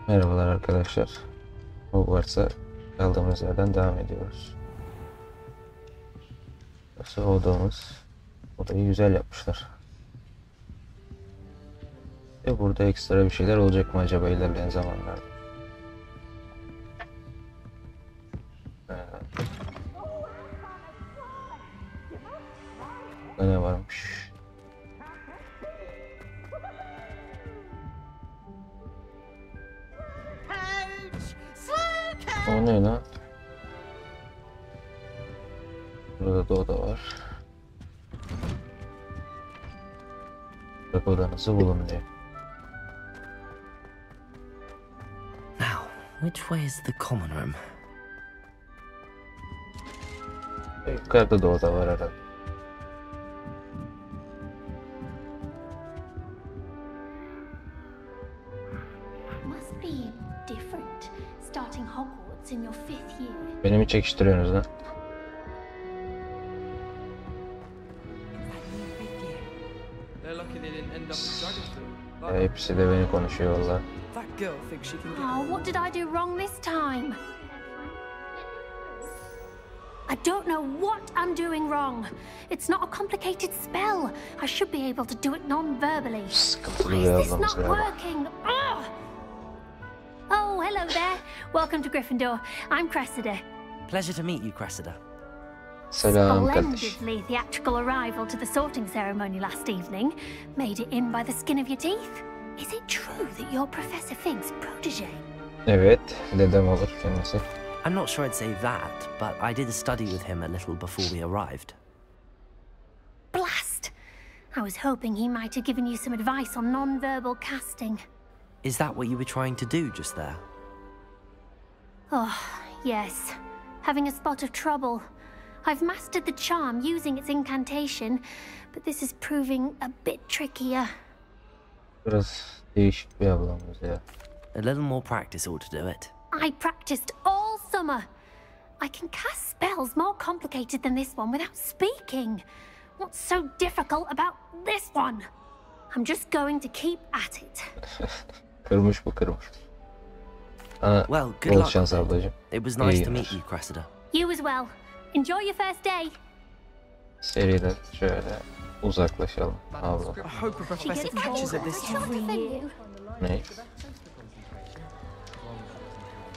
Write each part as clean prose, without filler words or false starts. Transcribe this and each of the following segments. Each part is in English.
Merhabalar arkadaşlar. Hogwarts'a kaldığımız yerden devam ediyoruz. Burası odamız. Odayı güzel yapmışlar. Ve burada ekstra bir şeyler olacak mı acaba ilerleyen zamanlarda? Burada ne varmış? O ne lan? Burada da oda var. Bak odanızı bulun diyor. Now, which way is the common room? Yukarıda da oda var herhalde. Must be different starting Hogwarts in your 5th year. Beni mi çekiştiriyorsunuz lan? Hepsi de beni konuşuyor valla. Oh, what did I do wrong this time? I don't know what I'm doing wrong. It's not a complicated spell. I should be able to do it non-verbally. Why is this not working? Ugh! Oh, hello there. Welcome to Gryffindor. I'm Cressida. Pleasure to meet you, Cressida. Selam kardeş. Splendidly theatrical arrival to the sorting ceremony last evening. Made it in by the skin of your teeth. Is it true that you're Professor Fig's protege? Evet, dedem olur kendisi. I'm not sure I'd say that, but I did study with him a little before we arrived. Blast! I was hoping he might have given you some advice on non-verbal casting. Is that what you were trying to do just there? Oh, yes. Having a spot of trouble. I've mastered the charm using its incantation, but this is proving a bit trickier. Biraz değişik bir ablamız ya. A little more practice ought to do it. I practiced all summer. I can cast spells more complicated than this one without speaking. What's so difficult about this one? I'm just going to keep at it. Kırmış bu kırmış. Well, good bol luck. şans ablacığım. It was nice to meet you, Cressida. You as well. Enjoy your first day. Seriden şöyle uzaklaşalım abla. I hope a professor catches at this every year. Ne?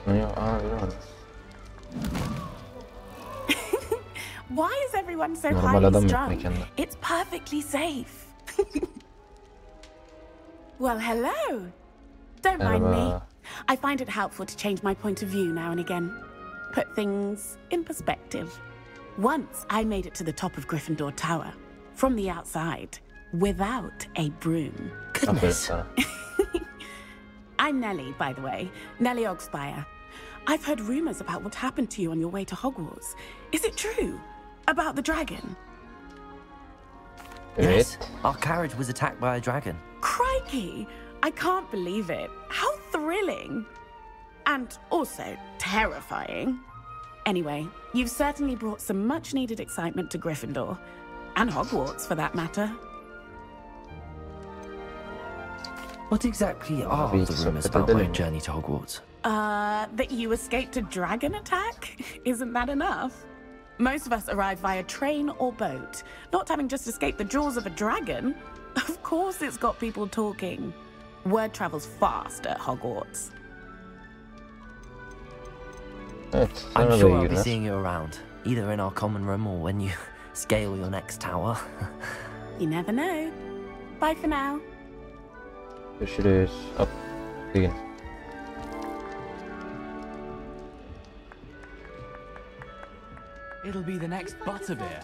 Ne? Aa, görmedim. Why is everyone so Normal adam highly yok strung? mekanda. It's perfectly safe. Well, hello. Don't mind me. Merhaba. I find it helpful to change my point of view now and again. Put things in perspective. Once I made it to the top of Gryffindor Tower, from the outside, without a broom. Aferin Goodness. sana. I'm Nellie, by the way. Nellie Ogspire. I've heard rumors about what happened to you on your way to Hogwarts. Is it true? About the dragon? Evet. Yes, our carriage was attacked by a dragon. Crikey! I can't believe it. How thrilling! And also terrifying. Anyway, you've certainly brought some much-needed excitement to Gryffindor. And Hogwarts, for that matter. What exactly are Abi, the rumors sohbet about my edelim. journey to Hogwarts? That you escaped a dragon attack? Isn't that enough? Most of us arrive via train or boat. Not having just escaped the jaws of a dragon, of course it's got people talking. Word travels fast at Hogwarts. Evet. I'm Sonra da sure iyi I'll be günler. seeing you around, either in our common room or when you scale your next tower. You never know. Bye for now. Görüşürüz. Hop. İyi gün. It'll be the next butterbeer.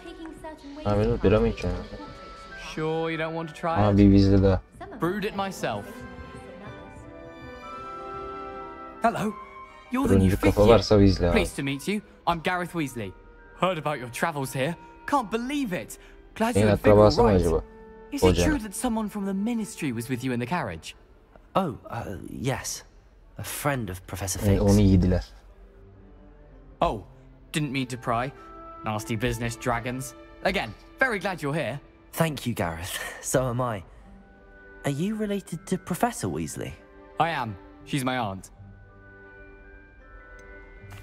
Abi dur, bira mı içiyorsun? Sure you don't want to try Aa, it? bir bizde daha. Brewed it myself. Hello, you're the new Turuncu fifth kafa year. varsa bizle abi. Pleased to meet you. I'm Gareth Weasley. Heard about your travels here. Can't believe it. Glad Senin you figured akrabası mı right. acaba? Is it Hocanın. true that someone from the ministry was with you in the carriage? Oh, yes. A friend of Professor Evet, Fig's. onu yediler. Oh, didn't mean to pry. Nasty business, dragons. Again, very glad you're here. Thank you, Gareth. So am I. Are you related to Professor Weasley? I am. She's my aunt.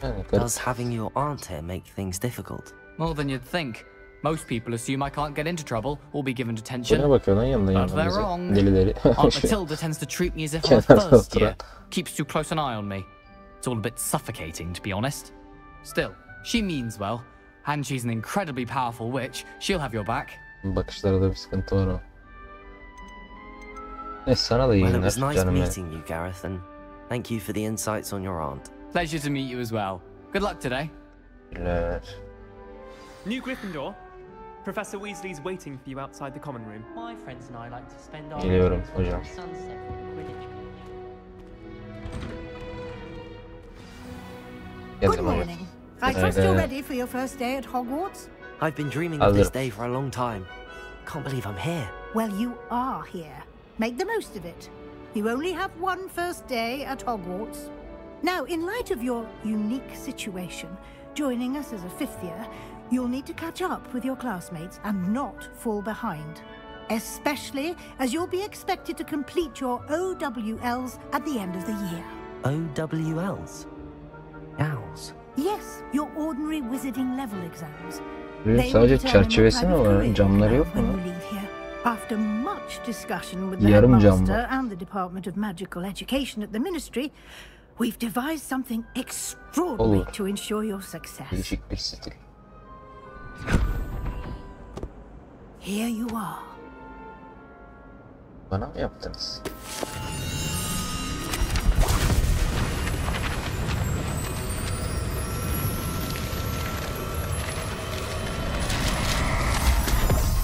Yani garip. Does having your aunt here make things difficult? More than you'd think. Most people assume I can't get into trouble or be given Buraya detention. bakıyor lan yandan But they're yandan wrong. bize. Delileri. Aunt Matilda tends to treat me as if I'm a Kenarda first year. oturan. Keeps too close an eye on me. It's all a bit suffocating, to be honest. Still, she means well. And she's an incredibly powerful witch. She'll have your back. Bakışlarda bir sıkıntı var o. Neyse sana da iyi Well, it günler was nice canım benim. meeting you, Gareth, and thank you for the insights on your aunt. Pleasure to meet you as well. Good luck today. Teşekkürler. New Gryffindor. Professor Weasley's waiting for you outside the common room. My friends and I like to spend our Geliyorum evenings hocam. watching sunset from the Quidditch pitch. Good Geldim hocam. morning. I trust you're ready for your first day at Hogwarts? I've been dreaming of this Hazırım. day for a long time. Can't believe I'm here. Well, you are here. Make the most of it. You only have one first day at Hogwarts. Now, in light of your unique situation, joining us as a fifth year, you'll need to catch up with your classmates and not fall behind. Especially as you'll be expected to complete your OWLs at the end of the year. OWLs? Owls? Yes, your ordinary wizarding level exams. Bunun They will sadece determine what çerçevesi type mi of var? career Camları you yok have mu? when you leave here. After much discussion with the Yarım cam headmaster var. and the Department of Magical Education at the Ministry, we've devised something extraordinary Olur. to ensure your success. Değişik bir stil. Here you are. Bana mı yaptınız?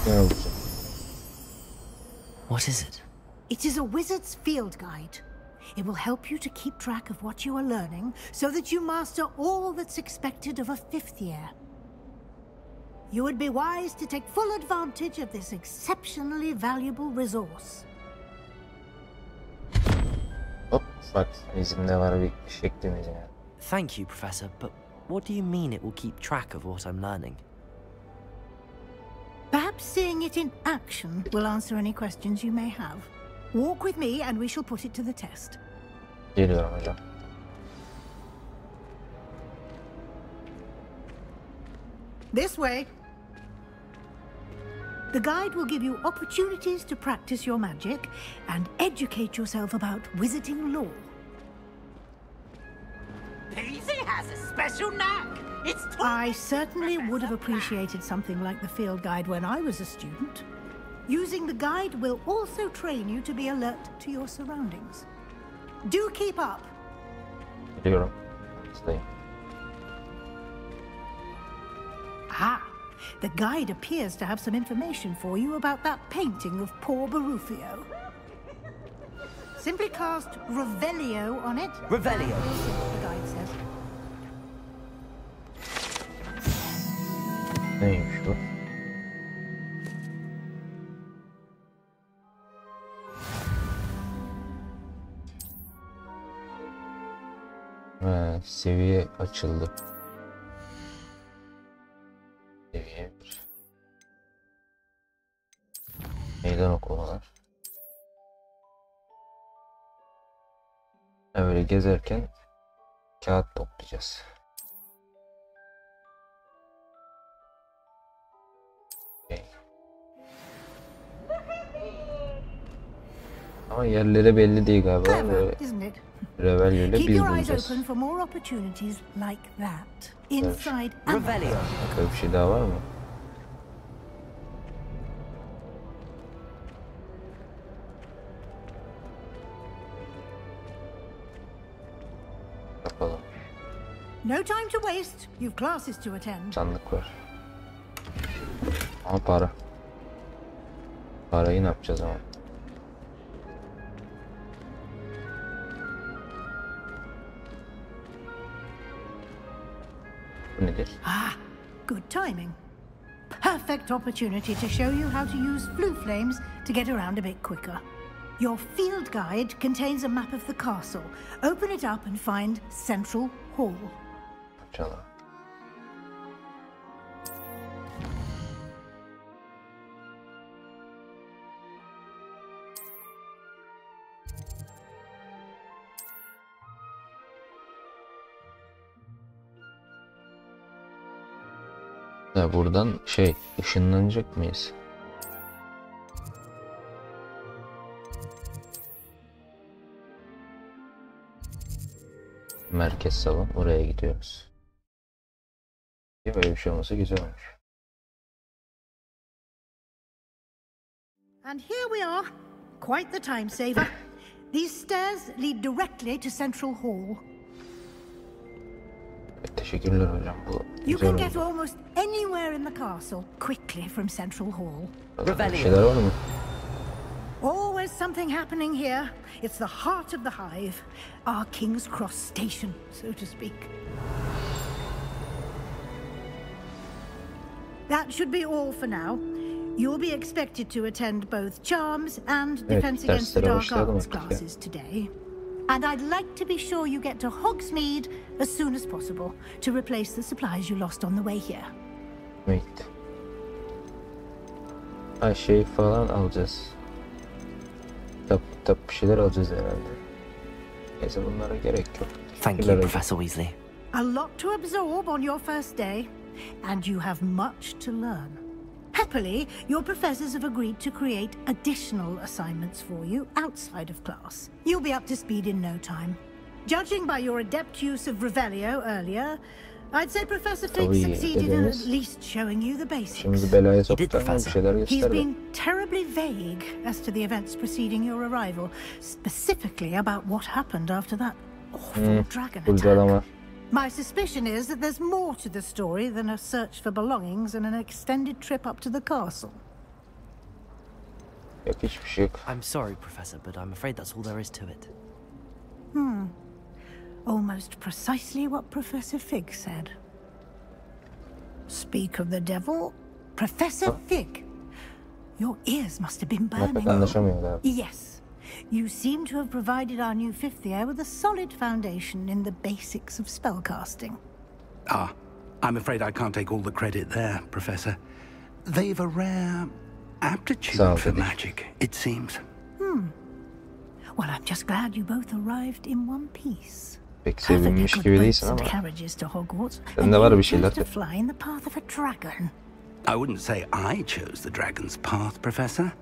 Ne oldu? What is it? It is a wizard's field guide. It will help you to keep track of what you are learning so that you master all that's expected of a fifth year. You would be wise to take full advantage of this exceptionally valuable resource. Hop bak bizim de var bir şeklimiz yani. Thank you, Professor, but what do you mean it will keep track of what I'm learning? Perhaps seeing it in action will answer any questions you may have. Walk with me and we shall put it to the test. Geliyorum hocam. This way. The guide will give you opportunities to practice your magic and educate yourself about wizarding lore. Peasy has a special knack. It's I certainly would have appreciated something like the field guide when I was a student. Using the guide will also train you to be alert to your surroundings. Do keep up. Geliyorum. Hastayım. Ah, the guide appears to have some information for you about that painting of poor Barufio. Simply cast Revelio on it. Revelio. And we'll see what the guide says. Neymiş bu? Ha, seviye açıldı. Seviye 1. Meydan okumalar. Böyle gezerken kağıt toplayacağız. Okay. Ama yerleri belli değil galiba. Clever, Böyle isn't it? Revelio ile Keep biz your eyes bulacağız. open for more opportunities like that. Inside and Revelio. Bakalım bir şey daha var mı? Yapalım. no time to waste. You've classes to attend. Sandık var. Ama para. Parayı ne yapacağız ama? Bu nedir? Ah, good timing. Perfect opportunity to show you how to use flue flames to get around a bit quicker. Your field guide contains a map of the castle. Open it up and find Central Hall. Açalım. Da buradan ışınlanacak mıyız? Merkez salon, oraya gidiyoruz. Böyle bir şey olmasa güzel olmuş. And here we are. Quite the time saver. These stairs lead directly to Central Hall. Teşekkürler hocam. Bu You güzel can get oldu. almost anywhere in the castle quickly from Central Hall. Bir şeyler var mı? Always something happening here. It's the heart of the hive. Our King's Cross station, so to speak. That should be all for now. You'll be expected to attend both Charms and Defense Against the Dark Arts classes today. And I'd like to be sure you get to Hogsmeade as soon as possible to replace the supplies you lost on the way here. Wait. Falan alacağız. Kitap bir şeyler alacağız herhalde. Neyse bunlara gerek yok. Thank you, Professor Weasley. A lot to absorb on your first day, and you have much to learn. Happily, your professors have agreed to create additional assignments for you outside of class. You'll be up to speed in no time. Judging by your adept use of Revelio earlier, I'd say Professor Fig succeeded in at least showing you the basics. Şimdi belaya soktan bir şeyler He's gösterdi. been terribly vague as to the events preceding your arrival, specifically about what happened after that awful dragon attack. My suspicion is that there's more to the story than a search for belongings and an extended trip up to the castle. Yok, hiçbir şey yok. I'm sorry, Professor, but I'm afraid that's all there is to it. Almost precisely what Professor Fig said. Speak of the devil, Professor Fig. Your ears must have been burning. Anlaşamıyorlar. Yes. You seem to have provided our new fifth year with a solid foundation in the basics of spellcasting. I'm afraid I can't take all the credit there, Professor. They've a rare aptitude for magic, it seems. Well, I'm just glad you both arrived in one piece. Pek sevinmiş gibi değilsin ama. Carriages to Hogwarts. Sende var bir şeyler. To fly in the path of a dragon. I wouldn't say I chose the dragon's path, Professor.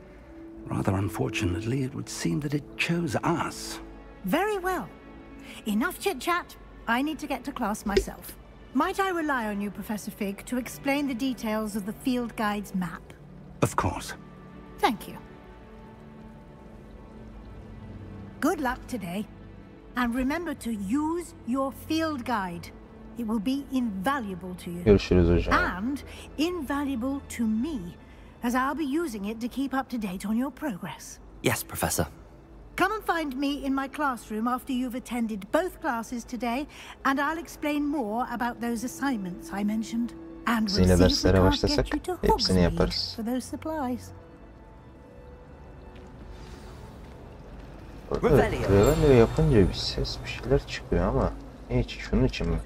Rather unfortunately, it would seem that it chose us. Very well. Enough chit-chat. I need to get to class myself. Might I rely on you, Professor Fig, to explain the details of the field guide's map? Of course. Thank you. Good luck today. And remember to use your field guide. It will be invaluable to you. Görüşürüz hocam. And invaluable to me, as I'll be using it to keep up to date on your progress. Yes, Professor. Come and find me in my classroom after you've attended both classes today, and I'll explain more about those assignments I mentioned. And we'll see if we can't get you to Hogsmeade for those supplies. Revelio yapınca bir ses, bir şeyler çıkıyor ama ne için? Şunun için mi?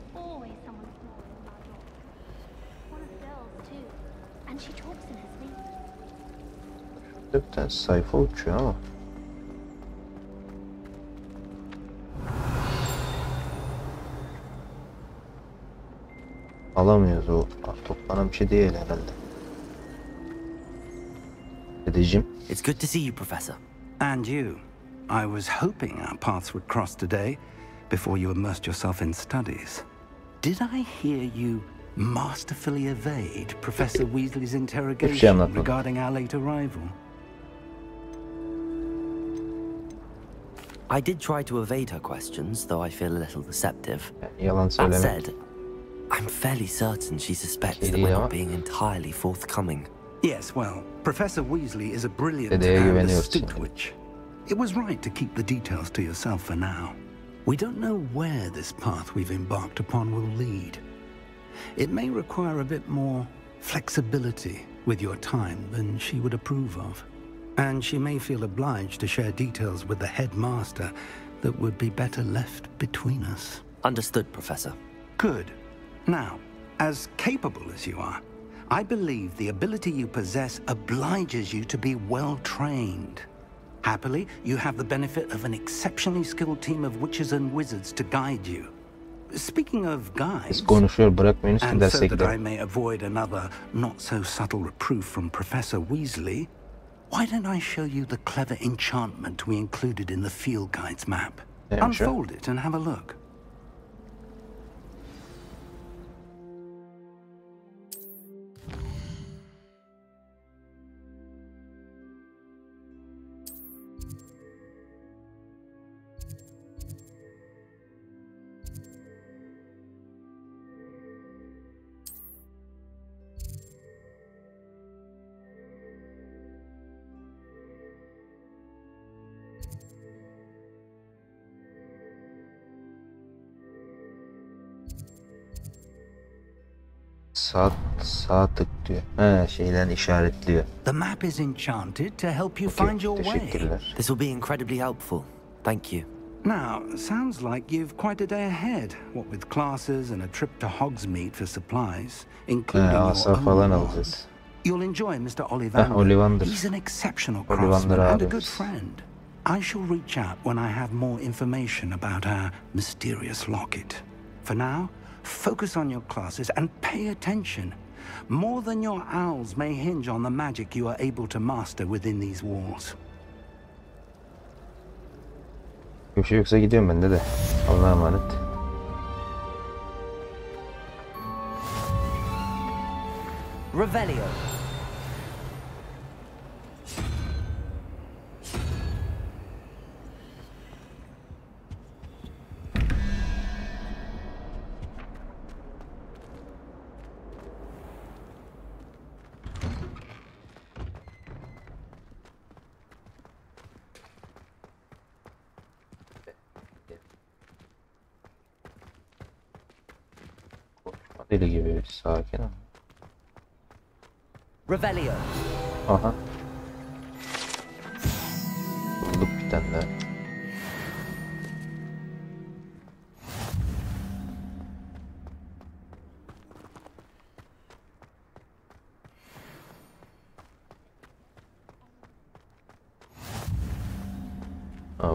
Bir tane sayfa uçuyor ama. Alamıyoruz, o toplanan bir şey değil herhalde. Dedeciğim. It's good to see you, Professor. And you. I was hoping our paths would cross today before you immersed yourself in studies. Did I hear you masterfully evade Professor Weasley's interrogation regarding our late arrival? I did try to evade her questions, though I feel a little deceptive. That said, I'm fairly certain she suspects that we're not being entirely forthcoming. Yes, well, Professor Weasley is a brilliant and astute witch. It was right to keep the details to yourself for now. We don't know where this path we've embarked upon will lead. It may require a bit more flexibility with your time than she would approve of. And she may feel obliged to share details with the headmaster that would be better left between us. Understood, Professor. Good. Now, as capable as you are, I believe the ability you possess obliges you to be well trained. Happily, you have the benefit of an exceptionally skilled team of witches and wizards to guide you. speaking of guides, konuşuyor, bırakmayınız ki and derse so that I gidelim. may avoid another not-so-subtle reproof from Professor Weasley, why don't I show you the clever enchantment we included in the field guide's map? Unfold it and have a look. Sağ tık diyor. He, şeyden işaretliyor. The map is enchanted to help you find your way. Teşekkürler. This will be incredibly helpful. Thank you. Now, sounds like you've quite a day ahead. What with classes and a trip to Hogsmeade for supplies, including your asa own falan wand. alacağız. You'll enjoy Mr. Ollivander. Ollivander. He's an exceptional Ollivander craftsman and a good abimiz. friend. I shall reach out when I have more information about our mysterious locket. For now, focus on your classes and pay attention. More than your owls may hinge on the magic you are able to master within these walls. Bir şey yoksa gidiyorum ben de. Allah'a emanet. Revelio. Deli gibi sakin ama. Revelio. Aha. Bulduk bir tane daha.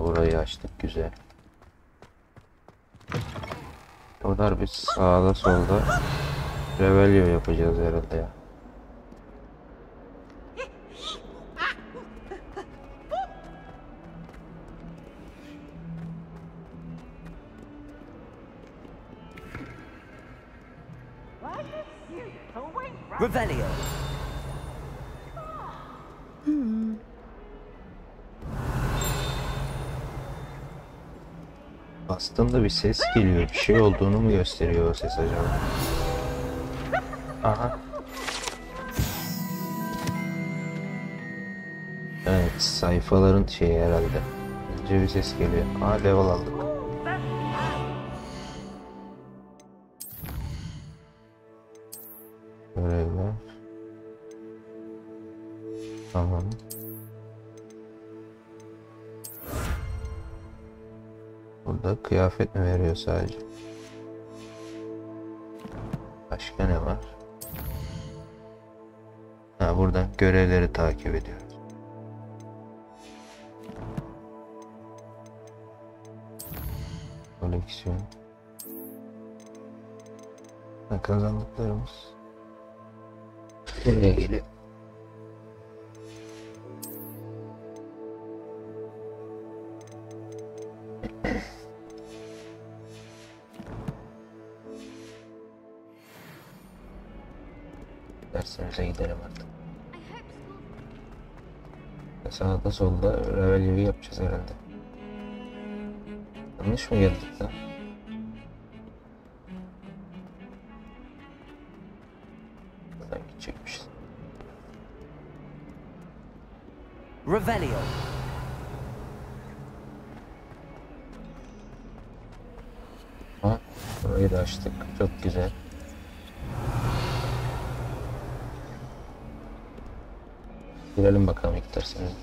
Burayı açtık, güzel. Oralar biz sağda solda Revelio yapacağız herhalde ya. Revelio. Bastığımda bir ses geliyor. Bir şey olduğunu mu gösteriyor o ses acaba? Aha. Evet, sayfaların şeyi herhalde. Önce bir ses geliyor. Aa, level aldık. Görevler. Tamam. Burada kıyafet mi veriyor sadece? Başka ne var? Ha, buradan görevleri takip ediyoruz. Koleksiyon. Ha, kazandıklarımız. Nereye geliyor? Dersimize gidelim artık. Sağda solda Revelio'yu yapacağız herhalde. Yanlış mı geldik lan? Buradan gidecekmişiz. Revelio. Ha, burayı da açtık. Çok güzel. Girelim bakalım ilk dersimize.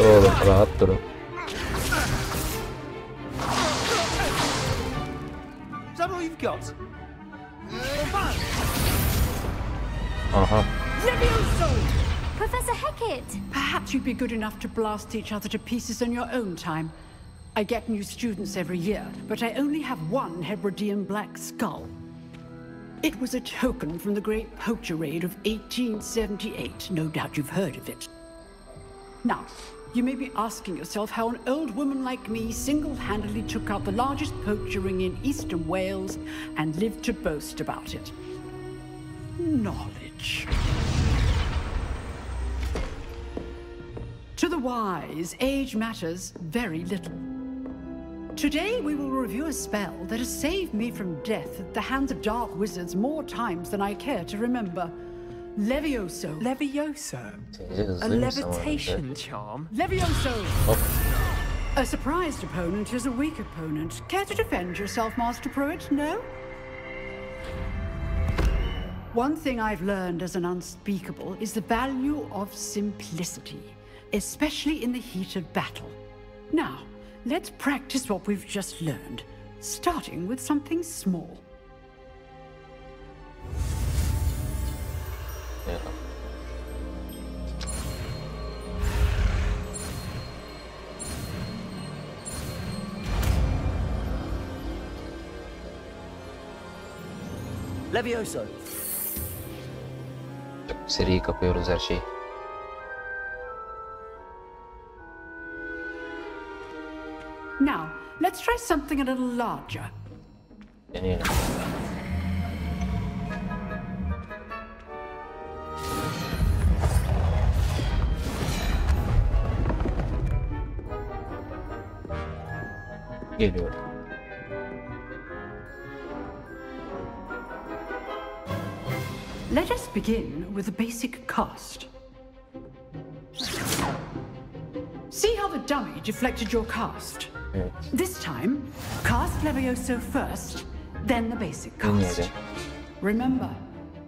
Oğlum rahat durun. Is that all you've got? Aha. Professor Hecat! Perhaps you'd be good enough to blast each other to pieces in your own time. I get new students every year, but I only have one Hebridean black skull. It was a token from the Great Poacher Raid of 1878. No doubt you've heard of it. Now, you may be asking yourself how an old woman like me single-handedly took out the largest poacher ring in eastern Wales and lived to boast about it. Knowledge. To the wise, age matters very little. Today we will review a spell that has saved me from death at the hands of dark wizards more times than I care to remember. Levioso. Levioso? A levitation charm? Levioso! A surprised opponent is a weak opponent. Care to defend yourself, Master Pruitt? No? One thing I've learned as an unspeakable is the value of simplicity, especially in the heat of battle. Now, let's practice what we've just learned, starting with something small. Yeah. Levioso. Seri kapıyoruz her şeyi. Now, let's try something a little larger. Deneyelim. Geliyor. Let us begin with the basic cast. See how the dummy deflected your cast? Evet. This time, cast Levioso first, then the basic cast. Remember,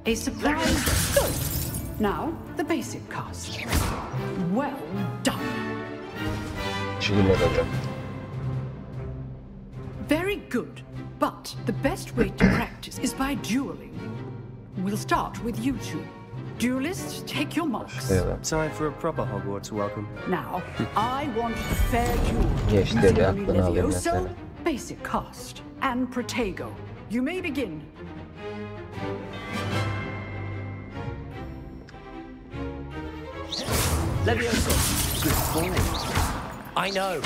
a surprise. Good. Now, the basic cast. Well done. Teşekkürler hocam. Very good, but the best way to practice is by dueling. We'll start with you two. Duelists, take your marks. Time for a proper Hogwarts welcome. Now, I want a fair duel. Geçti Using de only aklını alayım Levioso, mesela. basic cast, and Protego. You may begin. Levioso. Good ball. I know.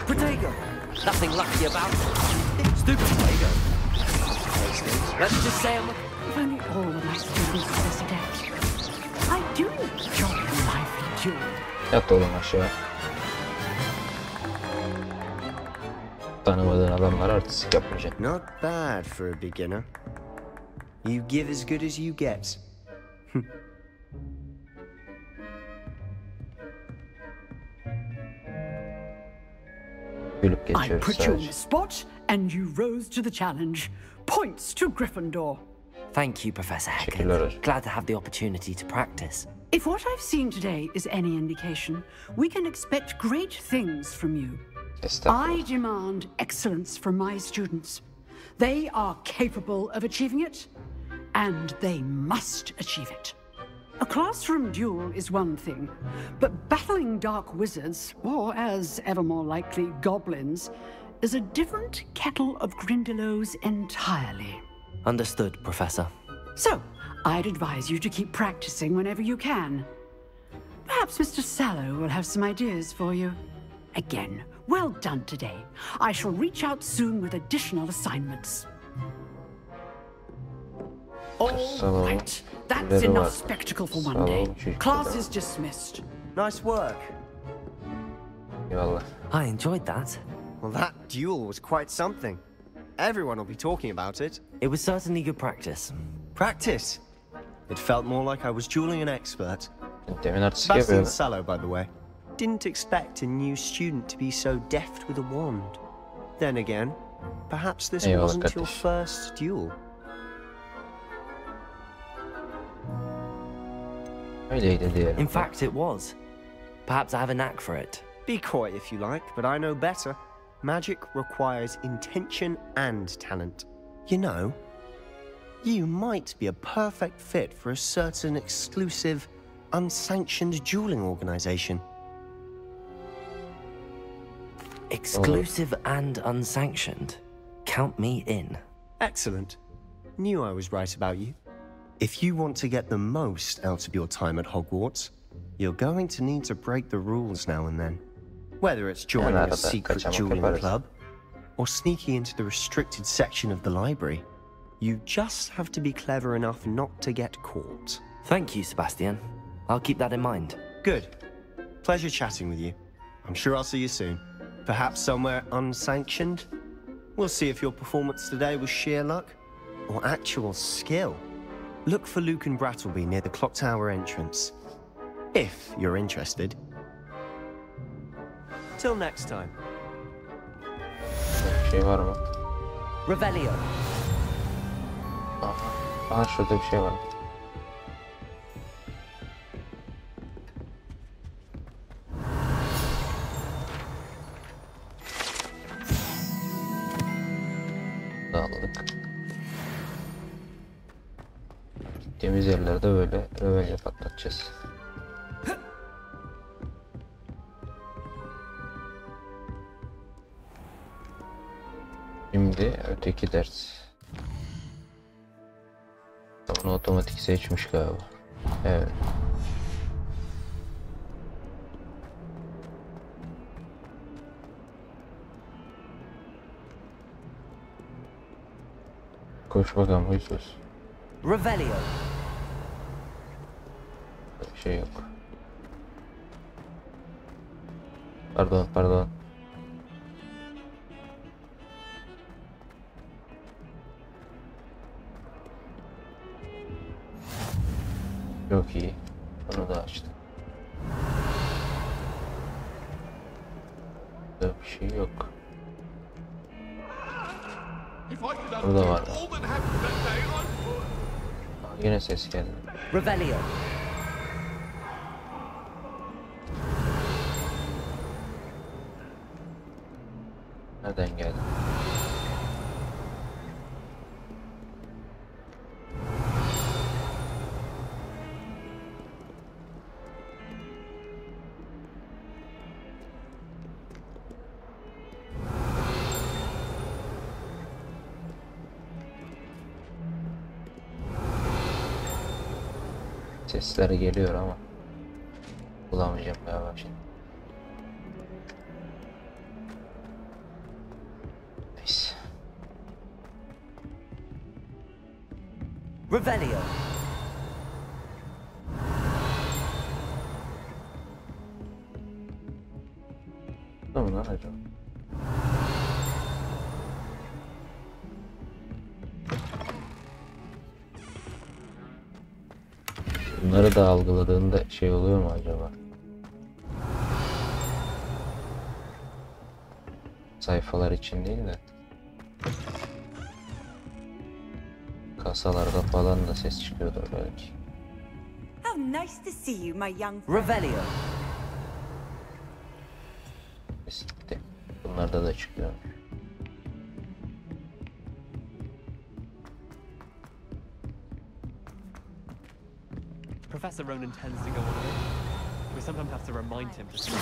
Protego. Nothing lucky about it. Stupid Protego. Let's just say I'm a... If only all of my students were this adept. I do enjoy a lively duel. Yat oğlum aşağı. Tanımadığın adamlar artistik yapmayacak. Not bad for a beginner. You give as good as you get. Gülüp I geçiyoruz put you on sadece. the spot, and you rose to the challenge. Points to Gryffindor. Thank you, Professor Teşekkürler Hecker. hocam. Glad to have the opportunity to practice. If what I've seen today is any indication, we can expect great things from you. I demand excellence from my students. They are capable of achieving it, and they must achieve it. A classroom duel is one thing, but battling dark wizards, or as ever more likely, goblins, is a different kettle of Grindylows entirely. Understood, Professor. So, I'd advise you to keep practicing whenever you can. Perhaps Mr. Sallow will have some ideas for you. Again, well done today. I shall reach out soon with additional assignments. All right, that's enough spectacle for one day. Class is dismissed. Nice work. Eyvallah. I enjoyed that. Well, that duel was quite something. Everyone will be talking about it. It was certainly good practice. Practice? It felt more like I was dueling an expert. Demin artistik Sebastian yapıyordu. Sallow, by the way. Didn't expect a new student to be so deft with a wand. Then again, perhaps this Eyvallah wasn't your kardeş. first duel. Öyleydi diyelim. In fact, it was. Perhaps I have a knack for it. Be coy if you like, but I know better. Magic requires intention and talent. You know, you might be a perfect fit for a certain exclusive, unsanctioned dueling organization. Exclusive and unsanctioned. Count me in. Excellent. Knew I was right about you. If you want to get the most out of your time at Hogwarts, you're going to need to break the rules now and then. Whether it's joining a secret dueling club, or sneaking into the restricted section of the library, you just have to be clever enough not to get caught. Thank you, Sebastian. I'll keep that in mind. Good. Pleasure chatting with you. I'm sure I'll see you soon. Perhaps somewhere unsanctioned? We'll see if your performance today was sheer luck or actual skill. Look for Luke and Brattleby near the clock tower entrance, if you're interested. Till next time. Şey var mı? Revelio. Aha, şurada bir şey var. Dağıldık. Gittiğimiz yerlerde böyle Revelio patlatacağız. Şimdi öteki ders. Bunu otomatik seçmiş galiba. Evet. Koş bakalım huysuz. Revelio. Bir şey yok. Pardon. Çok iyi. Onu da açtım. Burada bir şey yok. Burada var. Yine ses geldi. Revelio. Nereden geldi? Sesler geliyor ama bulamayacağım galiba şimdi. Neyse. Revelio. Tamam lan acaba. Bunları da algıladığında şey oluyor mu acaba? Sayfalar için değil de kasalarda falan da ses çıkıyordur belki. How nice to see you, my young friend. Revelio. Kesinlikle. Bunlarda da çıkıyor. Professor Ronan tends to go on a bit. We sometimes have to remind him to start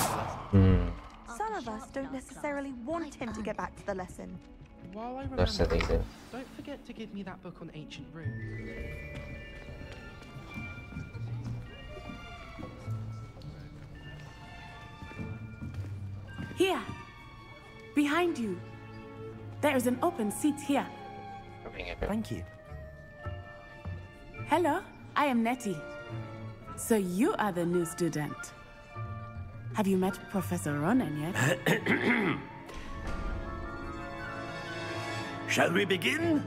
the lesson. Some of us don't necessarily want him to get back to the lesson. While I remember, don't forget to give me that book on ancient runes. Here, behind you. There is an open seat here. Thank you. Hello, I am Nettie. So you are the new student. Have you met Professor Ronan yet? Shall we begin?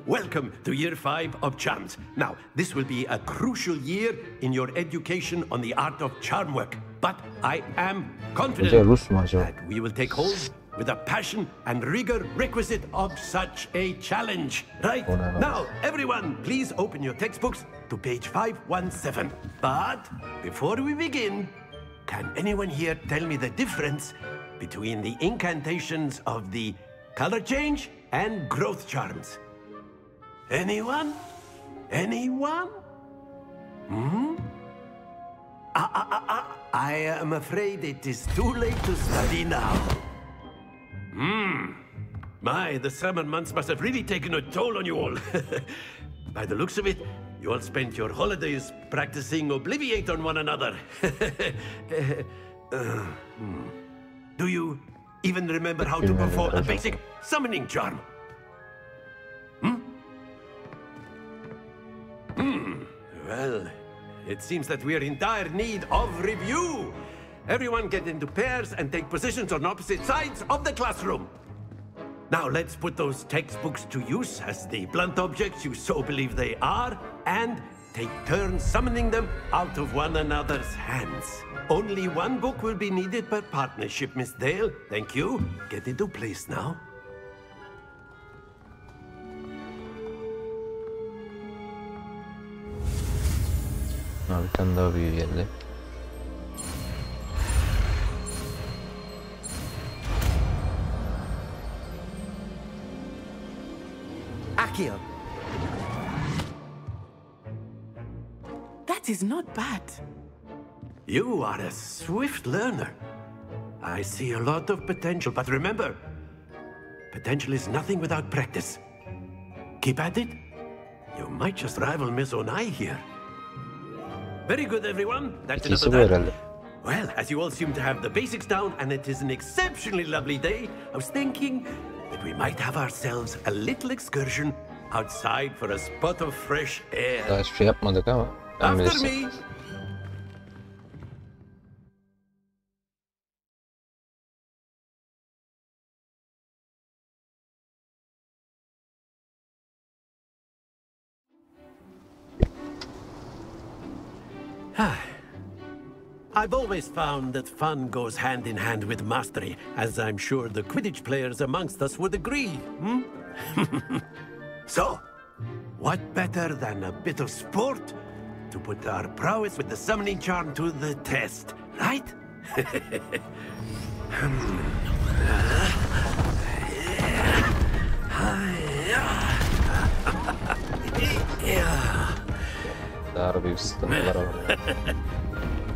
Welcome to year 5 of charms. Now, this will be a crucial year in your education on the art of charm work. But I am confident that we will take hold with the passion and rigor requisite of such a challenge. Right? Now, everyone, please open your textbooks to page 517. But before we begin, can anyone here tell me the difference between the incantations of the color change and growth charms? Anyone? Anyone? I am afraid it is too late to study now. My, the summer months must have really taken a toll on you all. By the looks of it, you all spent your holidays practicing Obliviate on one another. Do you even remember how to perform a basic summoning charm? Well, it seems that we are in dire need of review. Everyone get into pairs and take positions on opposite sides of the classroom. Now let's put those textbooks to use as the blunt objects you so believe they are, and take turns summoning them out of one another's hands. Only one book will be needed per partnership, Miss Dale. Thank you. Get into place now. Bir tane daha büyü geldi. Accio. That is not bad. You are a swift learner. I see a lot of potential, but remember, potential is nothing without practice. Keep at it. You might just rival Miss Onai here. Very good, everyone. That's another that. Well, as you all seem to have the basics down, and it is an exceptionally lovely day, I was thinking that we might have ourselves a little excursion outside for a spot of fresh air. Daha hiçbir şey yapmadık ama. After me. I've always found that fun goes hand in hand with mastery, as I'm sure the Quidditch players amongst us would agree. So, what better than a bit of sport to put our prowess with the summoning charm to the test, right?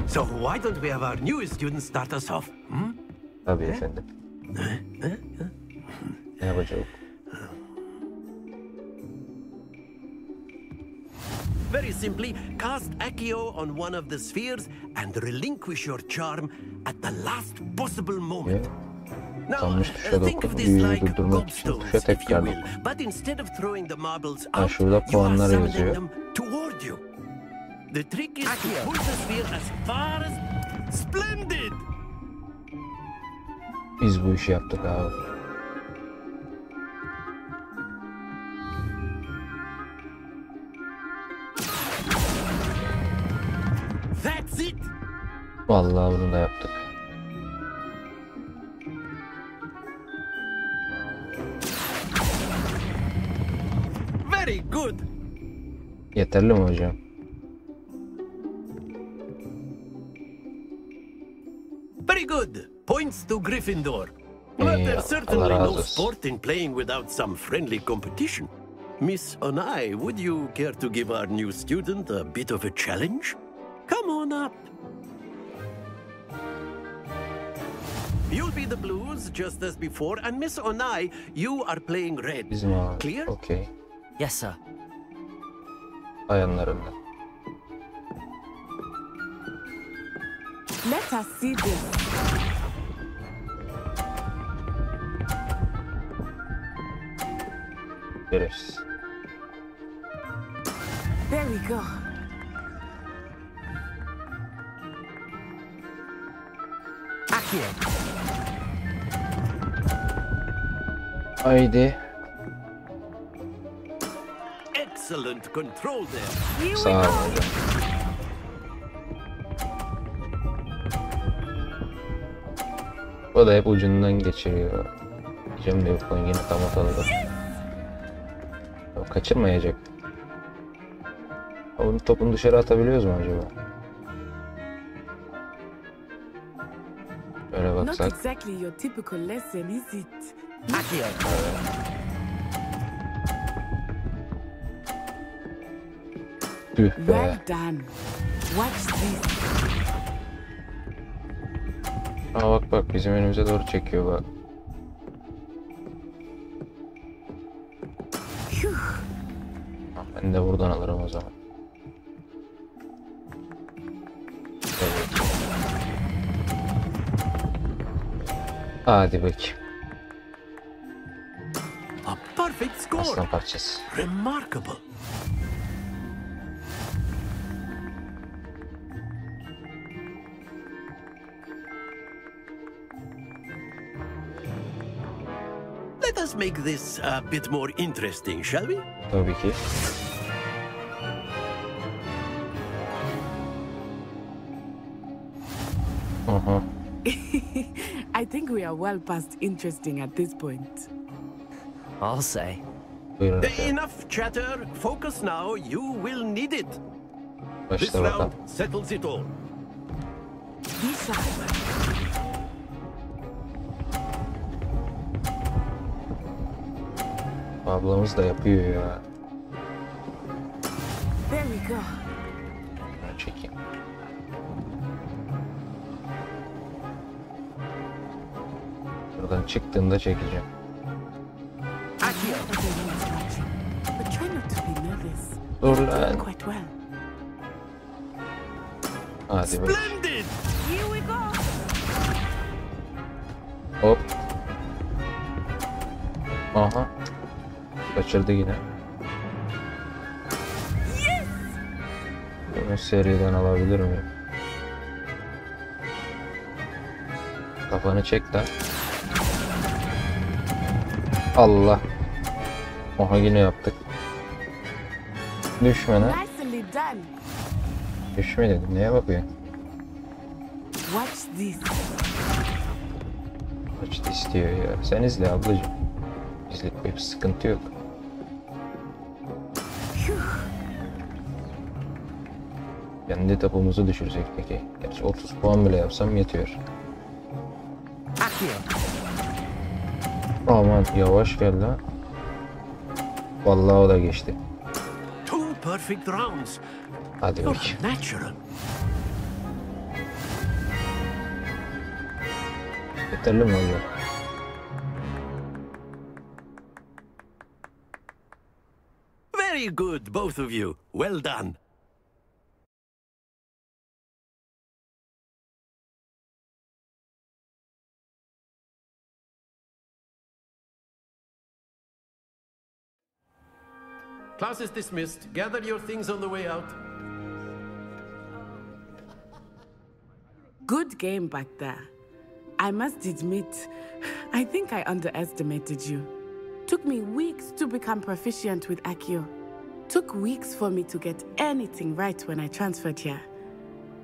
So why don't we have our newest students start us off? Tabii efendim. Ne yapacağız? Very simply, cast Accio on one of the spheres and relinquish your charm at the last possible moment. Now, think of this like gobstones, if you will, but instead of throwing the marbles out, you are summoning them toward you. The trick is to pull the sphere as far as... Splendid! Biz bu işi yaptık abi. That's it! Vallahi bunu da yaptık. Very good! Yeterli mi hocam? Very good. Points to Gryffindor. But there's certainly no sport in playing without some friendly competition. Miss Onai, would you care to give our new student a bit of a challenge? Come on up. You'll be the blues just as before, and Miss Onai, you are playing red. Clear? Okay. Yes, sir. Ayanlarında. Let us see this. Görüşürüz. There we go. Accio. Haydi. Excellent control there. Sağ ol hocam. O da hep ucundan geçiriyor. Cem de yok yine tam ortalığı. Kaçırmayacak. Onun topunu dışarı atabiliyoruz mu acaba? Şöyle baksak. Not exactly your typical lesson, is it? Accio. Tüh be. Well done. Watch this. Aa bak bizim önümüze doğru çekiyor bak. Ben de buradan alırım o zaman. Evet. Hadi bakayım. A perfect score. Aslan parçası. Remarkable. Let us make this a bit more interesting, shall we? Tabii ki. I think we are well past interesting at this point. I'll say. Enough chatter. Focus now. You will need it. This round settles it all. Ablamız da yapıyor ya. There we go. Ben çekeyim. Buradan çıktığında çekeceğim. But try not to be nervous. Dur You're lan. doing quite well. Hadi bak. Splendid. Here we go. Hop. Aha. Kaçırdı yine. Yes. Bunu seriden alabilir miyim? Kafanı çek lan. Allah. Oha yine yaptık. Düşme lan. Nicely done. Düşme dedim. Neye bakıyorsun? Watch this. Kaçtı istiyor ya. Sen izle ablacığım. İzle, bir sıkıntı yok. Kendi tapumuzu düşürsek peki. Gerçi 30 puan bile yapsam yetiyor. Aman yavaş gel lan. Vallahi o da geçti. Two perfect rounds. Hadi bakayım. Natural. Yeterli mi olacak? Very good, both of you. Well done. Class is dismissed. Gather your things on the way out. Good game back there. I must admit, I think I underestimated you. Took me weeks to become proficient with Accio. Took weeks for me to get anything right when I transferred here.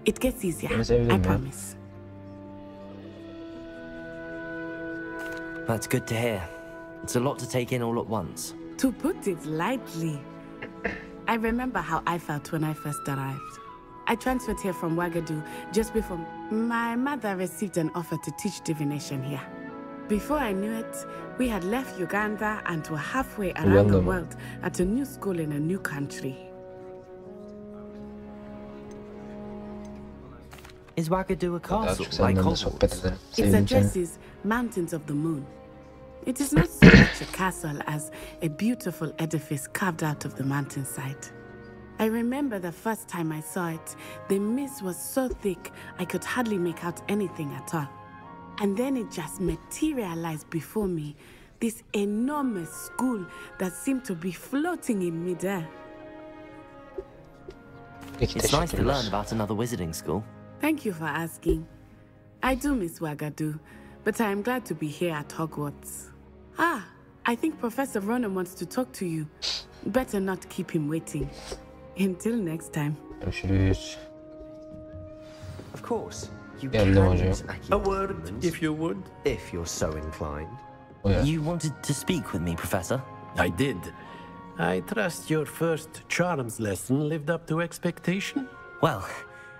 It gets easier, I promise. That's good to hear. It's a lot to take in all at once. To put it lightly, I remember how I felt when I first arrived. I transferred here from Ouagadougou just before my mother received an offer to teach divination here. Before I knew it, we had left Uganda and were halfway around the world at a new school in a new country. Is Ouagadougou a castle like Hogwarts? Its address is Mountains of the Moon. It is not so much a castle as a beautiful edifice carved out of the mountainside. I remember the first time I saw it, the mist was so thick I could hardly make out anything at all. And then it just materialized before me, this enormous school that seemed to be floating in midair. It's nice to learn about another wizarding school. Thank you for asking. I do miss Ouagadougou, but I am glad to be here at Hogwarts. Ah, I think Professor Ronan wants to talk to you. Better not keep him waiting. Until next time. Görüşürüz. Of course. You Geldim hocam. A word, if you would. If you're so inclined. You wanted to speak with me, Professor? I did. I trust your first charms lesson lived up to expectation? Well,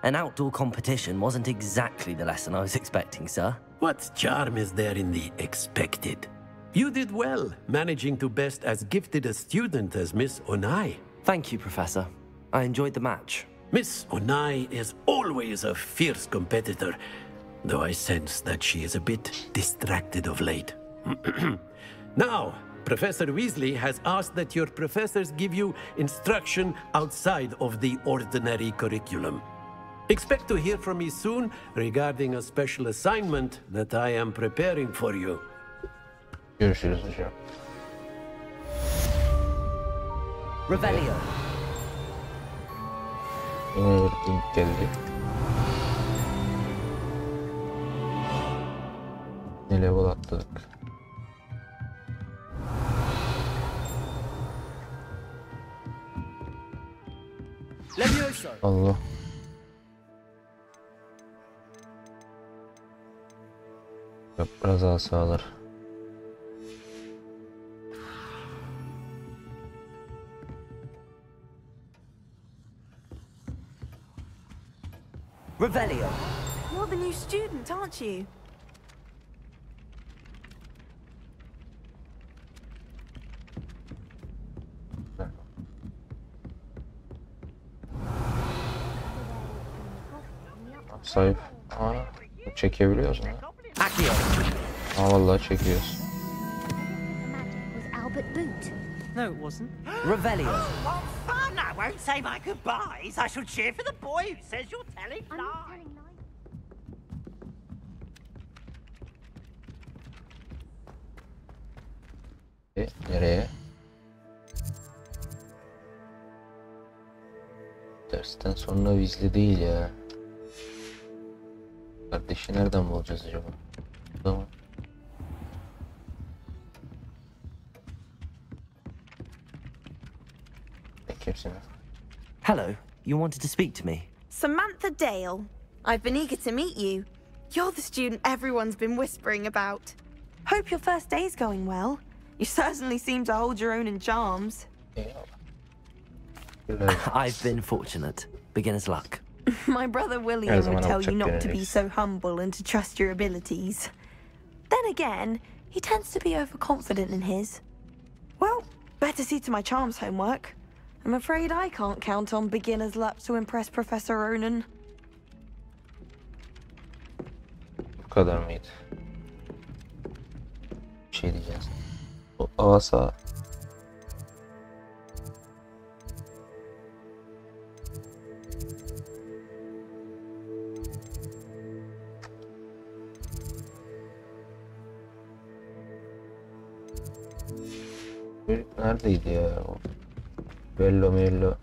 an outdoor competition wasn't exactly the lesson I was expecting, sir. What charm is there in the expected? You did well, managing to best as gifted a student as Miss Onai. Thank you, Professor. I enjoyed the match. Miss Onai is always a fierce competitor, though I sense that she is a bit distracted of late. Now, Professor Weasley has asked that your professors give you instruction outside of the ordinary curriculum. Expect to hear from me soon regarding a special assignment that I am preparing for you. Görüşürüz hocam. Revelio. Yine bir link geldi. Ne level atladık. Allah. Yok, biraz daha sağlar. Revelio. You're the new student, aren't you? Sahip. Aa, çekebiliyoruz mu? Aa, vallahi çekiyoruz. No, it wasn't. Revelio. What fun! I won't say my goodbyes. I shall cheer for the boy who says you're telling lies. Nereye? Dersten sonra Weasley değil ya. Kardeşi nereden bulacağız acaba? Tamam. Hello, you wanted to speak to me? Samantha Dale. I've been eager to meet you. You're the student everyone's been whispering about. Hope your first day's going well. You certainly seem to hold your own in charms. I've been fortunate. Beginner's luck. My brother William would tell you not to be so humble and to trust your abilities. Then again, he tends to be overconfident in his. Well, better see to my charms homework. I'm afraid I can't count on beginner's luck to impress Professor Ronan. Bu kadar mıydı? Bir şey diyeceğiz. O asa. Neredeydi ya? Bello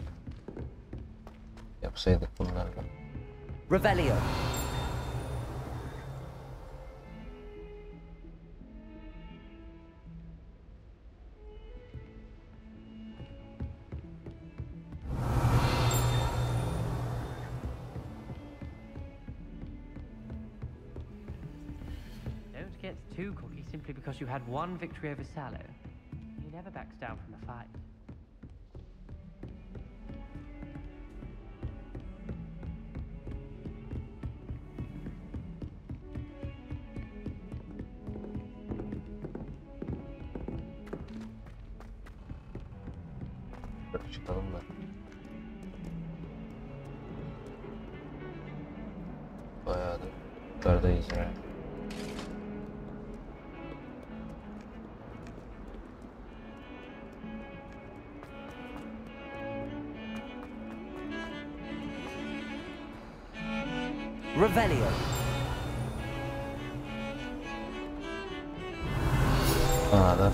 yapsaydık bunlarla. Revelio. Don't get too cocky simply because you had one victory over Sallow. He never backs down from a fight. Çıkalım da. Bayağı da yukarıdayız yani. Revelio. Aa da.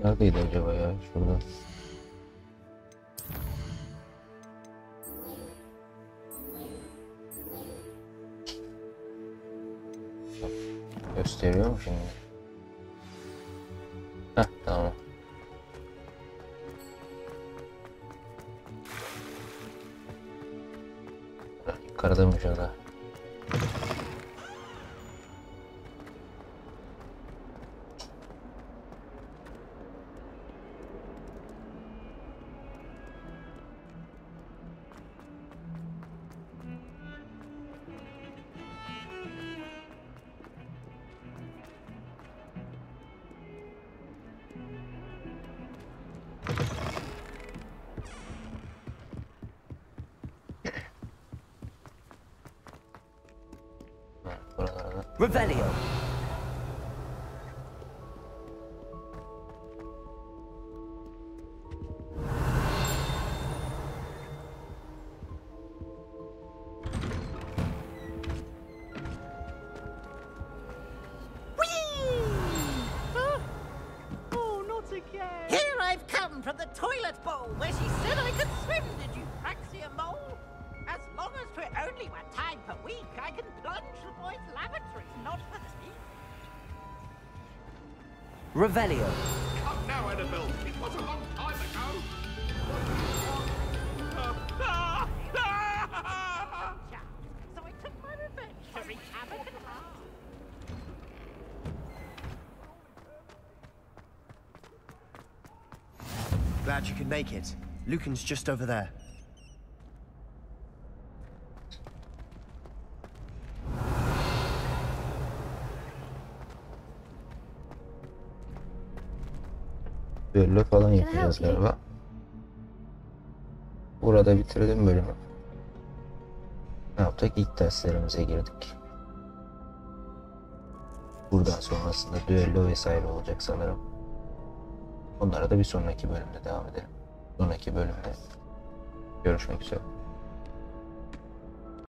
Neredeydi acaba ya? Şurada. Gösteriyor mu şimdi? Heh, tamam. Yukarıdaymış o da. Revelio. Here I've come from the toilet bowl where she said I could swim, did you Praxia mole? As long as for only 1 time per week, I can plunge the boys' lavatories, not for tea. Revelio. Come now, Annabelle. It was a long time ago. So I took my revenge to wreak havoc and harm. Glad you could make it. Lucan's just over there. Düello falan yapacağız galiba. Burada bitirdim bölümü. Ne yaptık? İlk derslerimize girdik. Buradan sonrasında düello vesaire olacak sanırım. Onlara da bir sonraki bölümde devam edelim. Sonraki bölümde görüşmek üzere.